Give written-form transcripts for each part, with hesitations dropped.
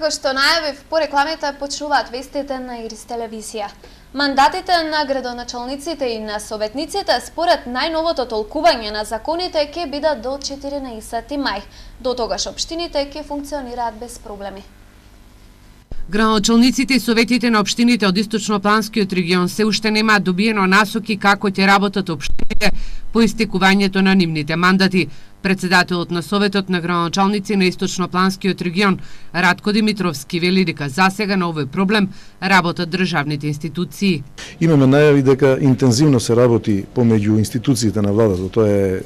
Како што најавив, по рекламите почнуваат вестите на Ирис телевизија. Мандатите на градоначалниците и на советниците според најновото толкување на законите ќе бидат до 14 мај. До тогаш општините ќе функционираат без проблеми. Градоначалниците и советите на општините од Источнопланскиот регион се уште немаат добиено насоки како ќе работат општините по истекувањето на нивните мандати. Председателот на Советот на градоначалници на Источнопланскиот регион Радко Димитровски вели дека засега на овој проблем работат државните институции. Имаме најави дека интензивно се работи помеѓу институциите на владата. Тоа е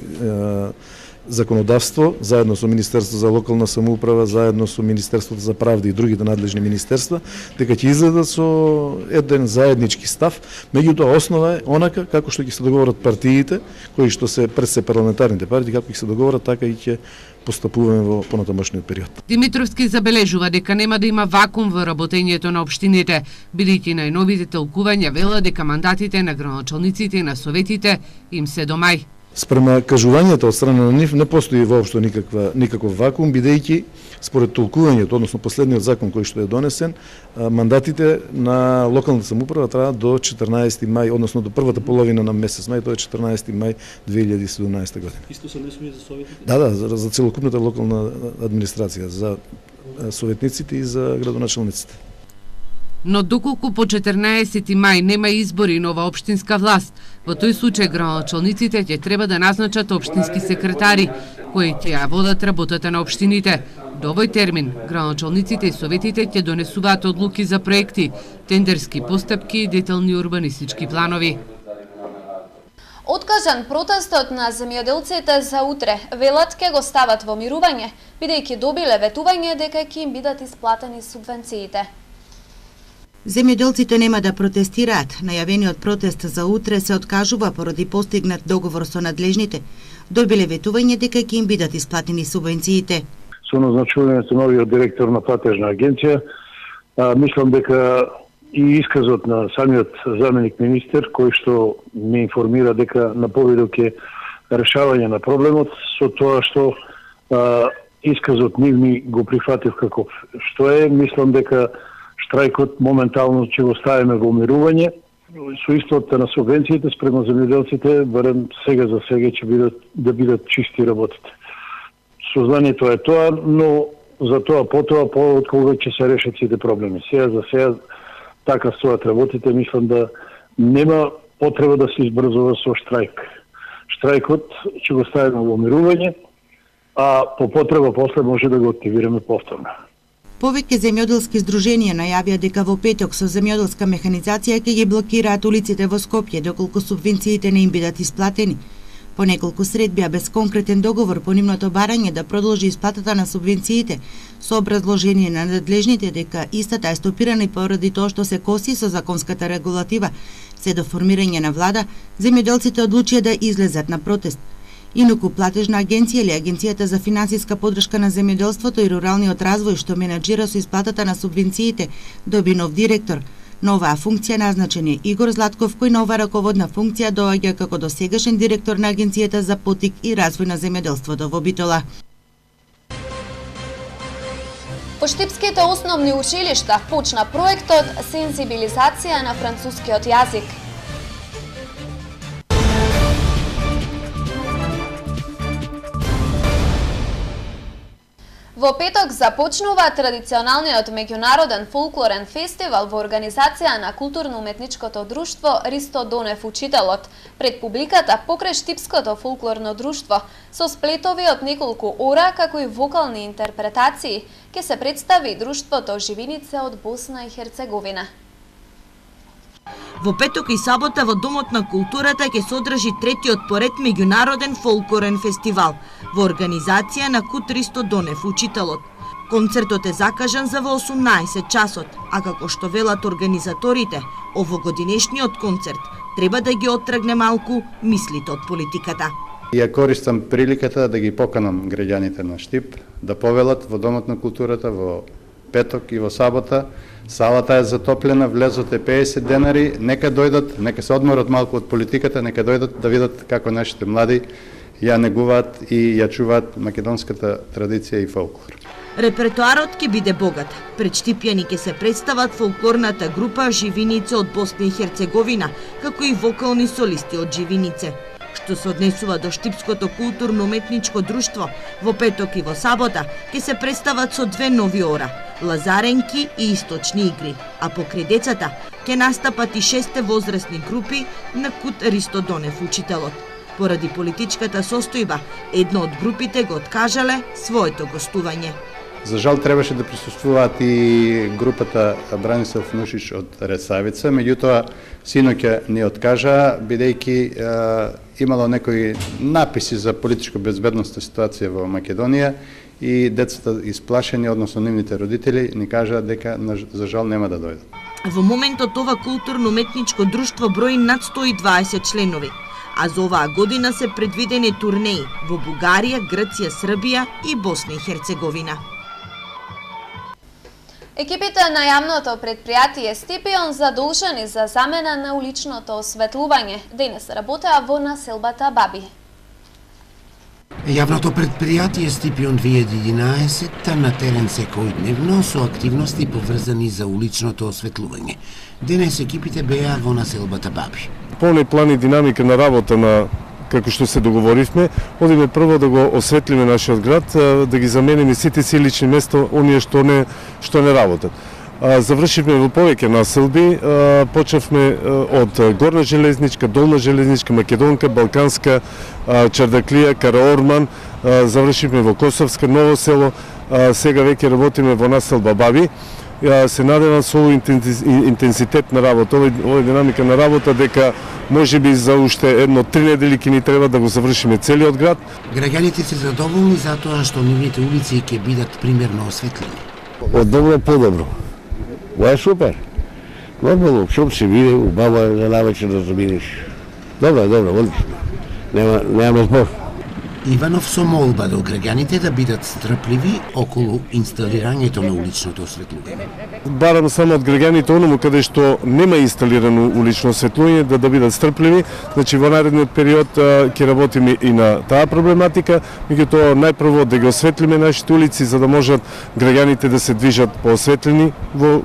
законодавство, заедно со Министерството за локална самоуправа, заедно со Министерството за правда и другите надлежни министерства, дека ќе излезат со еден заеднички став. Меѓутоа основа е онака како што ќе се договорат партиите, кои што се пред се парламентарните партии, како ќе се договорат, така и ќе постапуваме во понатамошниот период. Димитровски забележува дека нема да има вакуум во работењето на општините, бидејќи најновите толкувања велат дека мандатите на градоначалниците и на советите им се до мај. Спрема кажувањето од страна на нив не постои воопшто никаков вакуум, бидејќи според толкувањето, односно последниот закон кој што е донесен, мандатите на локалната самоуправа траа до 14 мај, односно до првата половина на месец мај, тоа е 14 мај 2017 година. Исто се однесува и за советите? Да, за целокупната локална администрација, за советниците и за градоначалниците. Но доколку по 14 мај нема избори и нова општинска власт, во тој случај градоначалниците ќе треба да назначат општински секретари, кои ќе ја водат работата на општините. До овој термин, градоначалниците и советите ќе донесуваат одлуки за проекти, тендерски постапки и детални урбанистички планови. Откажан протестот на земјоделците за утре, велат ќе го стават во мирување, бидејќи добиле ветување дека ќе им бидат исплатени субвенциите. Земјоделците нема да протестираат. Најавениот протест за утре се откажува поради постигнат договор со надлежните. Добиле ветување дека ќе им бидат исплатени субвенциите. Со назначувањето новиот директор на платежна агенција, мислам дека и исказот на самиот заменик министер, кој што ме информира дека на повидок е решавање на проблемот, со тоа што исказот нивни го прифатив како што е, мислам дека штрајкот моментално ќе го ставиме во умирување. Со исплата на субвенциите спрема земјоделците, барем сега за сега ќе бидат чисти работите. Сознанието е тоа, но за тоа потоа кога ќе се решат сите проблеми. Сега за сега така стојат работите, мислам да нема потреба да се избрзува со штрајк. Штрајкот ќе го ставиме во умирување, а по потреба после може да го активираме повторно. Повеќе земјоделски здруженија најавија дека во петок со земјоделска механизација ќе ги блокираат улиците во Скопје доколку субвенциите не им бидат исплатени. По неколку средби, а без конкретен договор по нивното барање да продолжи исплатата на субвенциите, со образложение на надлежните дека истата е стопирана и поради тоа што се коси со законската регулатива, се до формирање на влада, земјоделците одлучија да излезат на протест. Инаку платежна агенција или Агенцијата за финансиска поддршка на земјоделството и руралниот развој што менаџира со исплатата на субвенциите доби нов директор. На оваа функција назначен е Игор Златков, кој на оваа раководна функција доаѓа како досегашен директор на Агенцијата за поттик и развој на земјоделството во Битола. По штипските основни училишта почна проектот сензибилизација на францускиот јазик. Во петок започнува традиционалниот меѓународен фолклорен фестивал во организација на културно-уметничкото друштво Ристо Донев Учителот пред публиката покрај Штипското фолклорно друштво со сплетови од неколку ора како и вокални интерпретации ќе се представи друштвото Живиница од Босна и Херцеговина. Во петок и сабота во Домот на културата ќе се одржи третиот поред меѓународен фолклорен фестивал во организација на КУТ Ристо Донев Учителот. Концертот е закажан за во 18 часот, а како што велат организаторите, овогодинешниот концерт треба да ги оттргне малку мислите од политиката. Ја користам приликата да ги поканам граѓаните на Штип да повелат во Домот на културата во петок и во сабота. Салата е затоплена, влезот е 50 денари, нека дојдат, нека се одморат малку од политиката, нека дојдат да видат како нашите млади ја негуваат и ја чуваат македонската традиција и фолклор. Репертоарот ќе биде богат. Пред Штипјани ќе се представат фолклорната група Живинице од Босна и Херцеговина, како и вокални солисти од Живинице. Што се однесува до Штипското културно-уметничко друштво, во петок и во сабота ќе се представат со две нови ора – лазаренки и источни игри, а покрај децата ќе настапат и 6 возрастни групи на Кут Ристо Донев учителот. Поради политичката состојба, една од групите го откажале своето гостување. За жал требаше да присуствуваат и групата Бранислав Нушич од Ресавица, меѓутоа синоќа не откажа, бидејќи имало некои написи за политичко-безбедностна ситуација во Македонија и децата исплашени, односно нивните родители, ни кажаат дека за жал нема да дојдат. Во моментот ова културно-уметничко друштво брои над 120 членови, а за оваа година се предвидени турнеи во Бугарија, Грција, Србија и Босна и Херцеговина. Екипите на јавното предпријатие Стипион задолжени за замена на уличното осветлување денес работеа во населбата Баби. Јавното предпријатие Стипион 2011 на терен секојдневно со активности поврзани за уличното осветлување. Денес екипите беа во населбата Баби. Полни план и динамика на работа на како што се договоривме, одиме прво да го осветлиме нашиот град, да ги замениме сите си лични места, оние што не работат. Завршивме во повеќе населби, почнавме од Горна железничка, Долна железничка, Македонка, Балканска, Чардаклија, Караорман, завршивме во Косовска, Ново село, сега веќе работиме во населба Баби. Се надевам со овој интензитет на работа, овој динамика на работа, дека можеби за уште 1-3 недели ќе ни треба да го завршиме целиот град. Граѓаните се задоволни затоа што нивните улици ќе бидат примерно осветлени. Од добро по добро. Ова е супер. Нормално, шум се види, убаво е за навечер да заминиш. Добро, одлично. Нема збор. Иванов со молба до граѓаните да бидат стрпливи околу инсталирањето на уличното осветлување. Барам само од граѓаните оному каде што нема инсталирано улично осветлување да бидат стрпливи. Значи во наредниот период ќе работиме и на таа проблематика, меѓутоа најпрво да ги осветлиме нашите улици за да можат граѓаните да се движат поосветлени во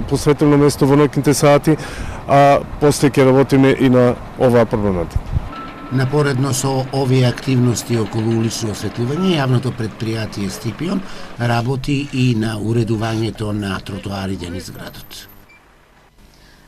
посветено место во ноќните сати, а после ќе работиме и на оваа проблематика. Напоредно со овие активности околу улично осветлување, јавното предпријатие Стипион работи и на уредувањето на тротоарите низ градот.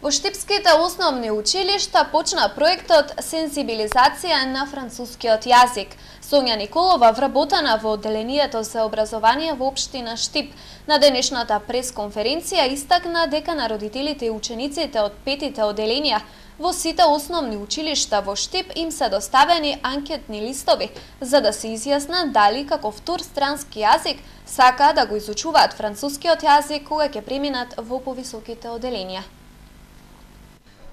Во Штипските основни училишта почна проектот Сензибилизација на францускиот јазик. Сонја Николова вработена во Одделението за образование во општина Штип. На денешната пресконференција истакна дека на родителите и учениците од 5-тите одделенија во сите основни училишта во Штип им се доставени анкетни листови за да се изјаснат дали како втор странски јазик сакаа да го изучуваат францускиот јазик кога ќе преминат во повисоките одделенија.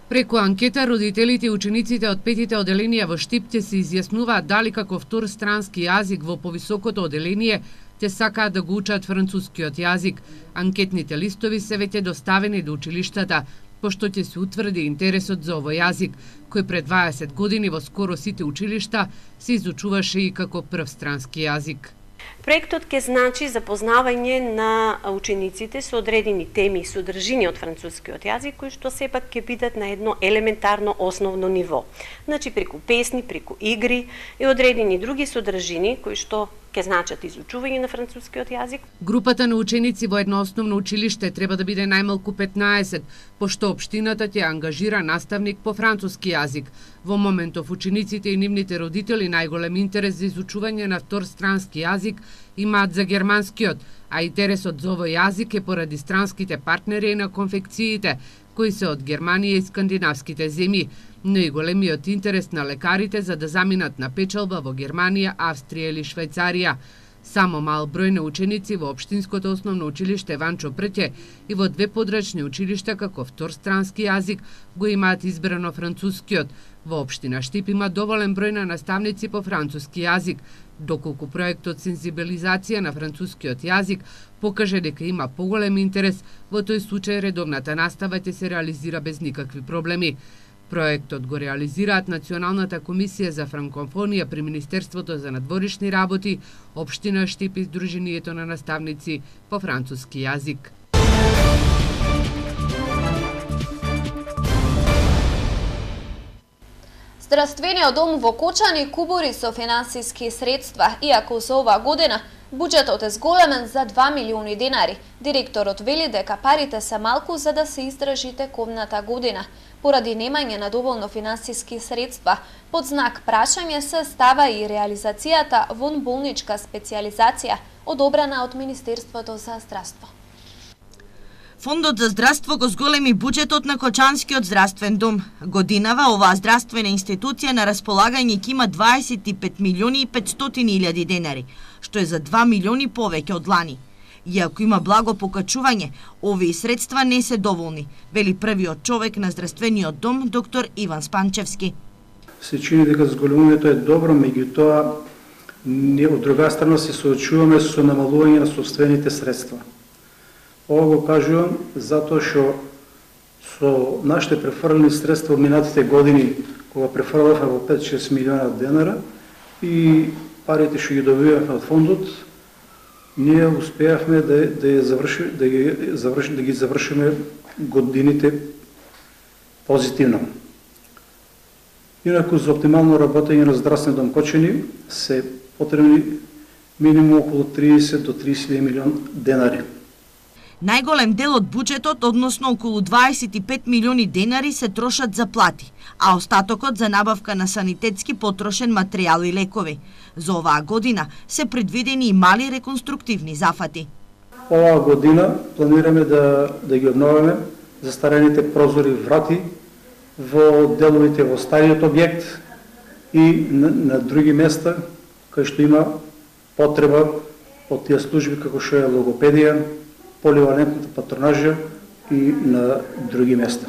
Преку анкета, родителите и учениците од 5-тите одделенија во Штип ќе се изјаснуваат дали како втор странски јазик во повисокото одделение ќе сакаат да го учат францускиот јазик. Анкетните листови се веќе доставени до училиштата, пошто ќе се утврди интересот за овој јазик, кој пред 20 години во скоро сите училишта се изучуваше и како прв странски јазик. Проектот ќе значи запознавање на учениците со одредени теми и содржини од францускиот јазик, кои што сепак ќе бидат на едно елементарно основно ниво. Значи преку песни, преку игри и одредени други содржини кои што ќе значат изучување на францускиот јазик. Групата на ученици во едно основно училиште треба да биде најмалку 15, пошто општината ќе ангажира наставник по француски јазик. Во моментов учениците и нивните родители најголем интерес за изучување на втор странски јазик имаат за германскиот, а интересот за овој јазик е поради странските партнери на конфекциите, кои се од Германија и скандинавските земји, но и големиот интерес на лекарите за да заминат на печалба во Германија, Австрија или Швајцарија. Само мал број на ученици во Општинското основно училиште Ванчо Прќе и во 2 подрачни училишта како втор странски јазик го имаат избрано францускиот. Во општина Штип има доволен број на наставници по француски јазик, доколку проектот Сензибилизација на францускиот јазик покаже дека има поголем интерес, во тој случај редовната настава ќе се реализира без никакви проблеми. Проектот го реализираат Националната комисија за франкофонија при Министерството за надворишни работи, Општина Штип и Сдруженијето на наставници по француски јазик. Здравствениот дом во Кочани кубури со финансиски средства, иако за оваа година буџетот е зголемен за 2 милиони денари. Директорот вели дека парите се малку за да се издржи тековната година. Поради немање на доволно финансиски средства, под знак прашање се става и реализацијата вонболничка специјализација, одобрена од Министерството за здравство. Фондот за здравство го зголеми буџетот на Кочанскиот здравствен дом. Годинава оваа здравствена институција на располагање ќе има 25 милиони и 500 илјади денари, што е за 2 милиони повеќе од лани. Иако има благо покачување, овие средства не се доволни, вели првиот човек на здравствениот дом, доктор Иван Спанчевски. Се чини дека зголемувањето е добро, меѓутоа ние од друга страна се соочуваме со намалување на собствените средства. Ова го кажувам затоа што со нашите префрлени средства од минатите години, кога префрлавме во 5-6 милиона денара и парите што ги добивавме од фондот, ние успеавме да ги завршиме годините позитивно. Инаку за оптимално работење на здравствен дом Кочани се потребни минимум околу 30 до 30 милион денари. Најголем дел од буџетот, односно околу 25 милиони денари, се трошат за плати, а остатокот за набавка на санитетски потрошен материјал и лекови. За оваа година се предвидени и мали реконструктивни зафати. Оваа година планираме да ги обновиме застарените прозори и врати во деловите во стариот објект и на други места кај што има потреба од тие служби како што е логопедија, поливалентната патронажа и на други места.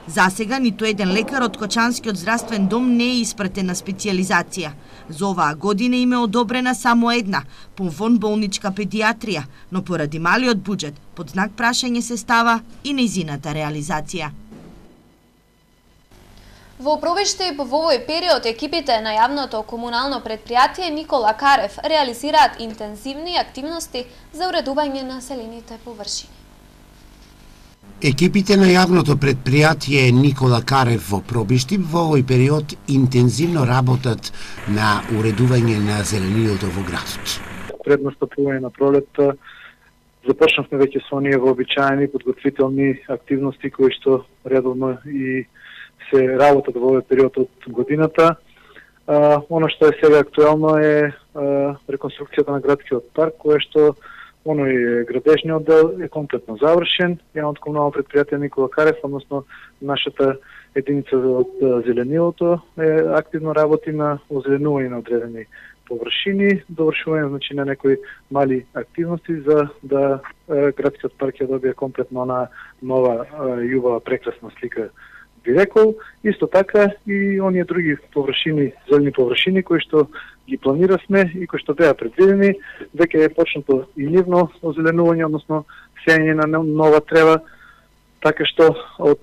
Засега ниту еден лекар од Кочанскиот здравствен дом не е испратен на специјализација. За оваа година им е одобрена само една, вонболничка педиатрија, но поради малиот буџет, под знак прашање се става и нејзината реализација. Во Пробиштип во овој период екипите на јавното комунално предпријатие Никола Карев реализираат интензивни активности за уредување на населените површини. Екипите на јавното предпријатие Никола Карев во Пробиштип во овој период интензивно работат на уредување на зелениото во градот. Пред настапување на пролетта започнавме веќе со оние вообичаени подготвителни активности кои што редовно и се работат во овој период од годината. Оно што е сега актуелно е реконструкцијата на градскиот парк, кое што градежниот дел е комплетно завршен. Јавното комунално предпријатие Никола Карев, односно нашата единица од зеленилото, активно работи на озеленување на одредени површини, довршување на некои мали активности за да градскиот парк ја добие комплетно на нова љубава прекрасна слика би рекол. Исто така и оние други површини, зелени површини кои што ги планиравме и кои што беа предвидени, веќе е почнато и нивно озеленување, односно сеење на нова трева, така што од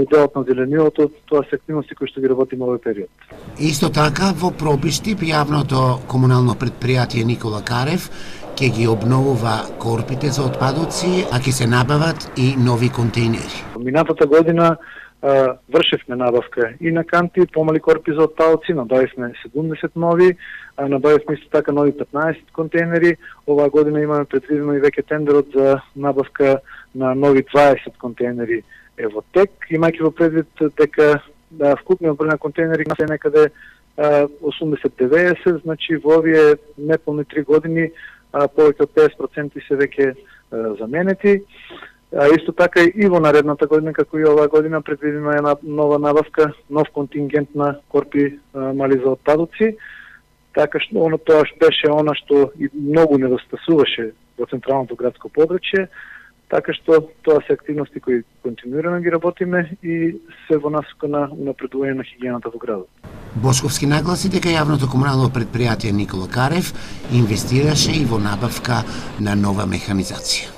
делот на зеленилото тоа се активности кои што ги работиме овој период. Исто така во Пробиштип јавното комунално предпријатие Никола Карев ќе ги обновува корпите за отпадоци, а ќе се набават и нови контејнери. Минатата година вршевме набавка и на канти, помали корпи за отпадоци, набавивме 70 нови, набавивме исто така нови 15 контейнери. Оваа година имаме предвидено и веќе тендерот за набавка на нови 20 контейнери е во тек, имајќи во предвид дека вкупниот број на контейнери се некаде 80-90, значи во овие неполни 3 години повеќе од 50% се веќе заменети. Исто така и во наредната година, како и оваа година, предвидена е една нова набавка, нов контингент на корпи мали за отпадоци. Така што тоа беше она што и многу недостасуваше во централното градско подрачје, така што тоа се активности кои континуирано ги работиме и се во насока на унапредување на хигиената во градот. Бошковски нагласи дека јавното комунално предпријатие Никола Карев инвестираше и во набавка на нова механизација.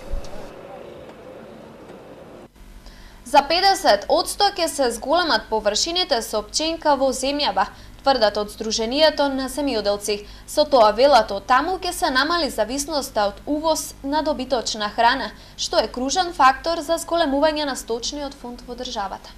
За 50% ќе се зголемат површините со пченка во земјава, тврдат од Сдруженијето на земјоделци. Со тоа велат од таму ќе се намали зависноста од увоз на добиточна храна, што е кружен фактор за зголемување на сточниот фонд во државата.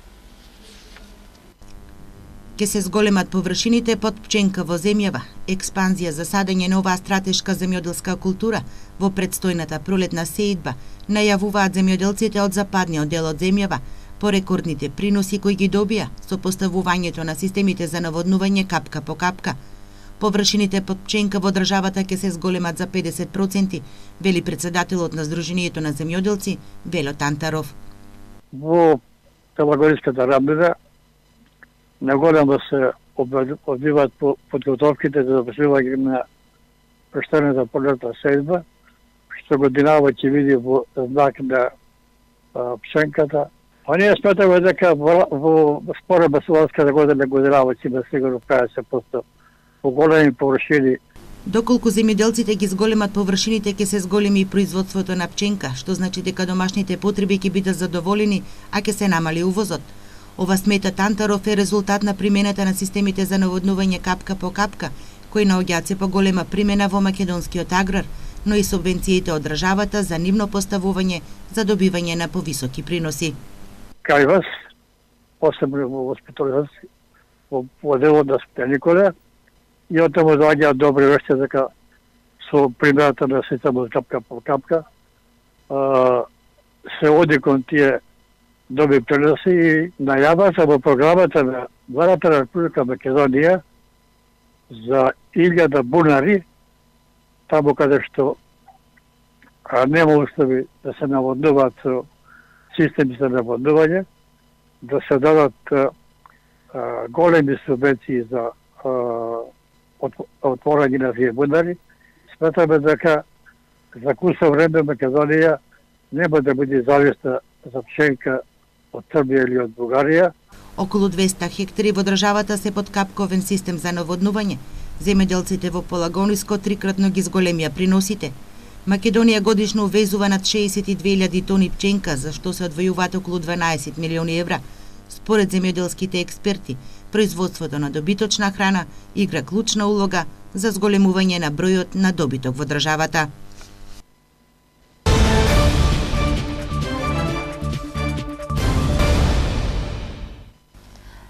Ке се зголемат површините под пченка во земјава, експанзија за садење на оваа стратешка земјоделска култура во предстојната пролетна сеидба, најавуваат земјоделците од западниот дел од земјава, по рекордните приноси кои ги добија со поставувањето на системите за наводнување капка по капка. Површините под пченка во државата ќе се зголемат за 50%, вели председателот на Сдруженијето на земјоделци Вело Тантаров. Во целогодишката рамнина наголемо се одвиваат подготовките за завршување на прештената пролетна сеидба, што годинава ќе види во знак на пченката. А ние сметаме дека во споредба со ланската година ќе има сигурно 50% поголеми површини. Доколку земјоделците ги зголемат површините, ќе се зголеми и производството на пченка, што значи дека домашните потреби ќе бидат задоволени, а ќе се намали увозот. Ова смета Тантаров е резултат на примената на системите за наводнување капка по капка, кои наоѓаат се поголема примена во македонскиот аграр, но и субвенциите од државата за нивно поставување за добивање на повисоки приноси. Кај вас, посебно во воспиталијаци, во делот на Спениколе, и од таму доаѓаат добри вести дека со примената на системот капка по капка се оди кон тие добри приноси и најавата во програмата на Владата на Република Македонија за 1000 бунари, таму каде што нема услови да се наводнуваат со системи за наводнување, да се дадат големи субвенции за отворање на тие бунари. Сметаме дека за кусо време Македонија нема да биде зависна за пченка од Србија или од Бугарија. Околу 200 хектари во државата се под капковен систем за наводнување. Земјоделците во Полагониско трикратно ги зголемија приносите. Македонија годишно увезува над 62.000 тони пченка, за што се одвојуваат околу 12 милиони евра. Според земјоделските експерти, производството на добиточна храна игра клучна улога за зголемување на бројот на добиток во државата.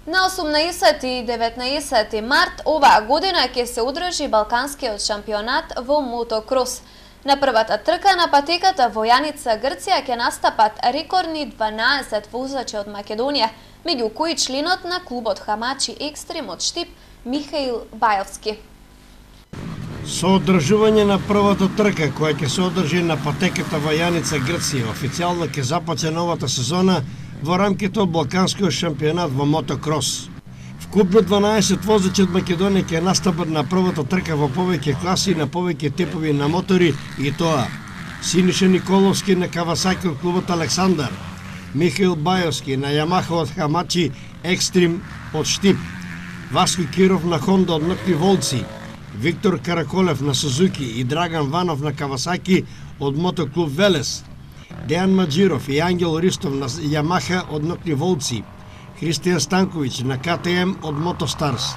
На 18 и 19 март оваа година ќе се одржи Балканскиот шампионат во мотокрос. На првата трка на патеката во Јаница, Грција ќе настапат рекордни 12 возачи од Македонија, меѓу кои членот на клубот Хамачи Екстрим од Штип Михаил Бајовски. Со одржување на првата трка која ќе се одржи на патеката во Јаница, Грција, официјално ќе започне новата сезона во рамките од Балканскиот шампионат во мотокрос. Вкупно 12 возачи од Македонија ќе настапат на првата трка во повеќе класи и на повеќе типови на мотори, и тоа Синиша Николовски на Кавасаки од клубот Александар, Михаил Бајовски на Ямаха од Хамачи Екстрим од Штип, Васко Киров на Хонда од Нокти Волци, Виктор Караколев на Сузуки и Драган Ванов на Кавасаки од мотоклуб Велес, Дејан Маджиров и Ангел Ристов на Ямаха од Нокти Волци, Христијан Станковиќ на КТМ од Мотостарс,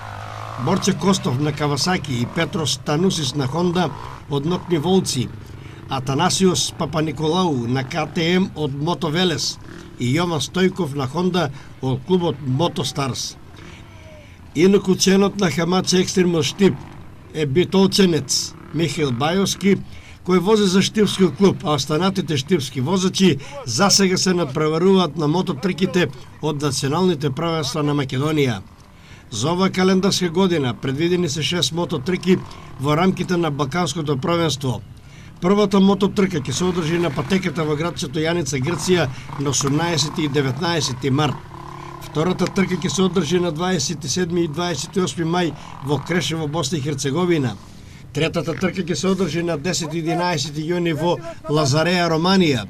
Борче Костов на Кавасаки и Петрос Станусис на Хонда од Нокти Волци, Атанасиос Папаниколау на КТМ од Мото Велес и Јован Стојков на Хонда од клубот Мотостарс. Инаку членот на Хамачи Екстрим од Штип е битолченец Михаил Бајовски, кој вози за штипскиот клуб, а останатите штипски возачи засега се надпреваруваат на мототрките од националните правенства на Македонија. За оваа календарска година предвидени се 6 мототрки во рамките на Балканското правенство. Првата мототрка ќе се одржи на патеката во градчето Јаница, Грција на 18 и 19 март. Втората трка ќе се одржи на 27 и 28 мај во Крешево, Босна и Херцеговина. Третата трка ќе се одржи на 10 и 11 јуни во Лазареја, Романија.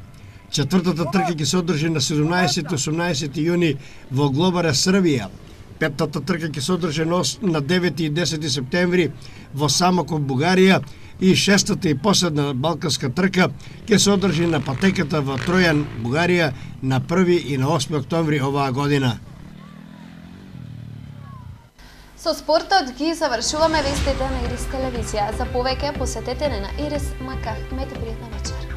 Четвртата трка ќе се одржи на 17 и 18 јуни во Глобаре, Србија. Петтата трка ќе се одржи на 9 и 10 септември во Самоков, Бугарија, и шестата и последна балканска трка ќе се одржи на патеката во Тројан, Бугарија, на 1 и на 8 октомври оваа година. Со спортот ги завршуваме вестите на Ирис телевизија. За повеќе посетете на Ирис Мака. Имајте пријатна вечер.